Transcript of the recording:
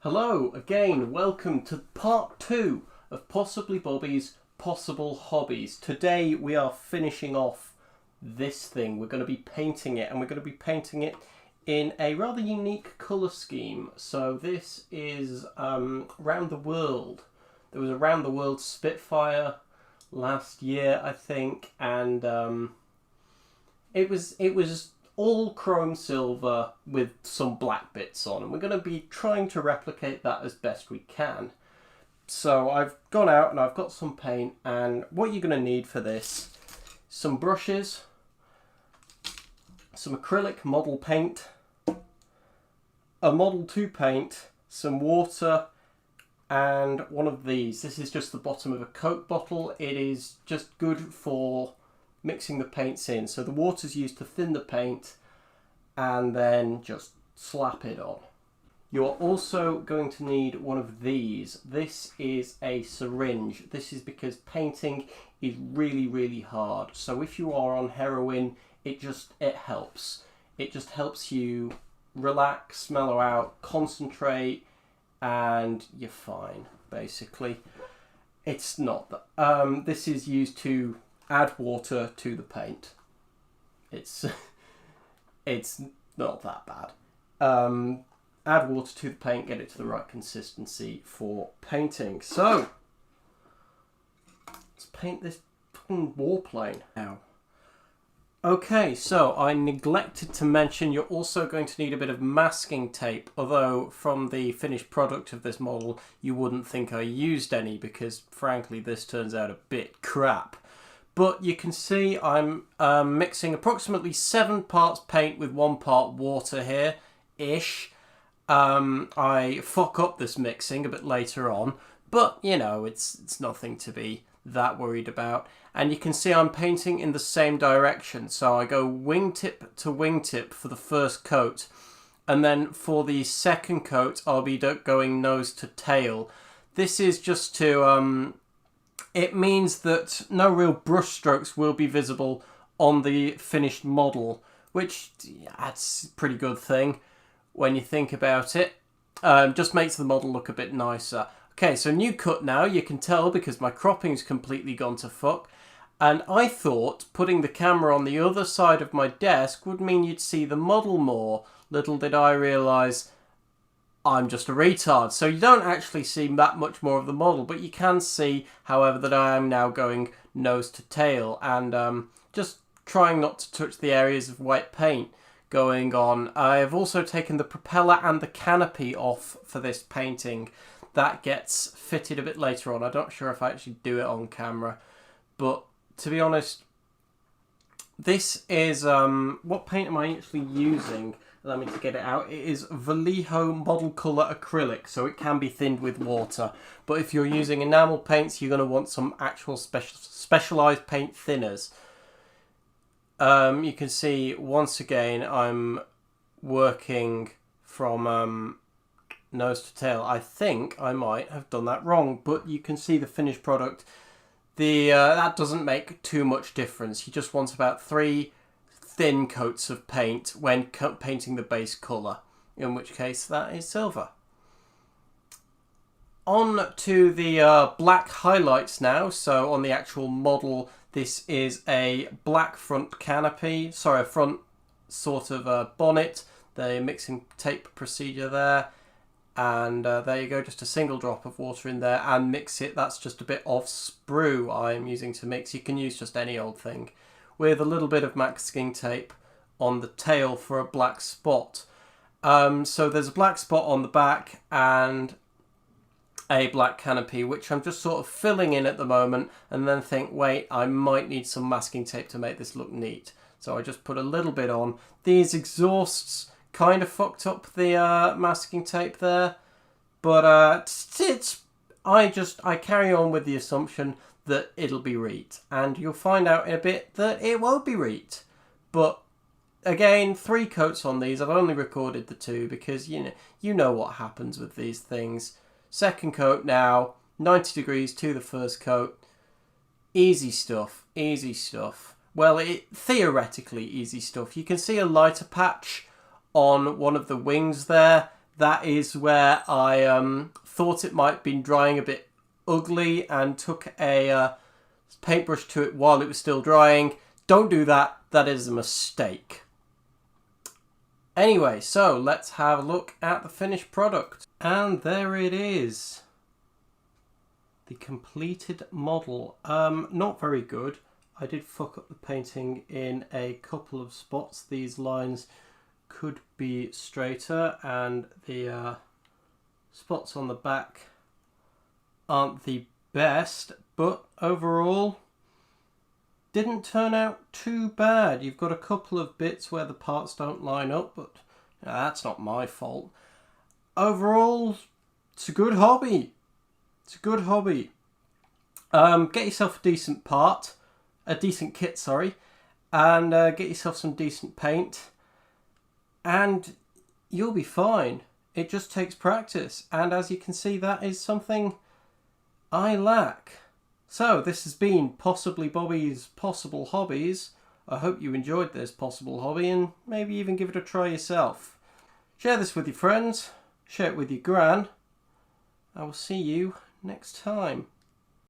Hello again, welcome to part 2 of Possibly Bobby's Possible Hobbies. Today we are finishing off this thing. We're going to be painting it, and we're going to be painting it in a rather unique colour scheme. So this is Round the World. There was a Round the World Spitfire last year, I think, and it was all chrome silver with some black bits on, and we're going to be trying to replicate that as best we can. So I've gone out and I've got some paint, and what you're going to need for this: some brushes, some acrylic model paint, a model to paint, some water, and one of these. This is just the bottom of a Coke bottle. It is just good for mixing the paints in. So the water's used to thin the paint and then just slap it on. You're also going to need one of these. This is a syringe. This is because painting is really hard. So if you are on heroin, it helps. It just helps you relax, mellow out, concentrate, and you're fine, basically. It's not that. This is used to add water to the paint. It's not that bad. Add water to the paint, get it to the right consistency for painting. So let's paint this fucking warplane now. Okay, so I neglected to mention you're also going to need a bit of masking tape, although from the finished product of this model you wouldn't think I used any, because frankly this turns out a bit crap. But you can see I'm mixing approximately 7 parts paint with 1 part water here, ish. I fuck up this mixing a bit later on, but you know, it's nothing to be that worried about. And you can see I'm painting in the same direction, so I go wingtip to wingtip for the first coat, and then for the second coat I'll be going nose to tail. This is just to it means that no real brush strokes will be visible on the finished model, which that's a pretty good thing when you think about it. Just makes the model look a bit nicer. Okay, so new cut now. You can tell because my cropping's completely gone to fuck. And I thought putting the camera on the other side of my desk would mean you'd see the model more. Little did I realise I'm just a retard. So you don't actually see that much more of the model, but you can see, however, that I am now going nose to tail, and just trying not to touch the areas of wet paint going on. I have also taken the propeller and the canopy off for this painting. That gets fitted a bit later on. I'm not sure if I actually do it on camera, but to be honest, this is what paint am I actually using? Allow me to get it out. It is Vallejo Model Colour Acrylic, so it can be thinned with water. But if you're using enamel paints, you're going to want some actual specialised paint thinners. You can see, once again, I'm working from nose to tail. I think I might have done that wrong, but you can see the finished product. That doesn't make too much difference. You just want about 3 thin coats of paint when painting the base colour, in which case that is silver. On to the black highlights now. So on the actual model, this is a black front canopy, sorry, a front sort of bonnet, the mixing tape procedure there, and there you go, just a single drop of water in there and mix it. That's just a bit of sprue I'm using to mix. You can use just any old thing, with a little bit of masking tape on the tail for a black spot. So there's a black spot on the back and a black canopy, which I'm just sort of filling in at the moment, and then think, wait, I might need some masking tape to make this look neat. So I just put a little bit on. These exhausts kind of fucked up the masking tape there, but I carry on with the assumption that it'll be reet, and you'll find out in a bit that it won't be reet. But again, 3 coats on these. I've only recorded the 2 because you know what happens with these things. Second coat now, 90 degrees to the first coat. Easy stuff, easy stuff. Well, theoretically easy stuff. You can see a lighter patch on one of the wings there. that is where I thought it might have been drying a bit ugly and took a paintbrush to it while it was still drying. Don't do that. That is a mistake. Anyway, so let's have a look at the finished product. And there it is. The completed model. Not very good. I did fuck up the painting in a couple of spots. These lines could be straighter, and the spots on the back aren't the best, but overall didn't turn out too bad. You've got a couple of bits where the parts don't line up, but that's not my fault. Overall, it's a good hobby. It's a good hobby. Get yourself a decent kit, sorry, and get yourself some decent paint, and you'll be fine. It just takes practice, and as you can see, that is something I lack. So this has been possibly Bobby's Possible Hobbies. I hope you enjoyed this possible hobby and maybe even give it a try yourself. Share this with your friends, share it with your gran. I will see you next time.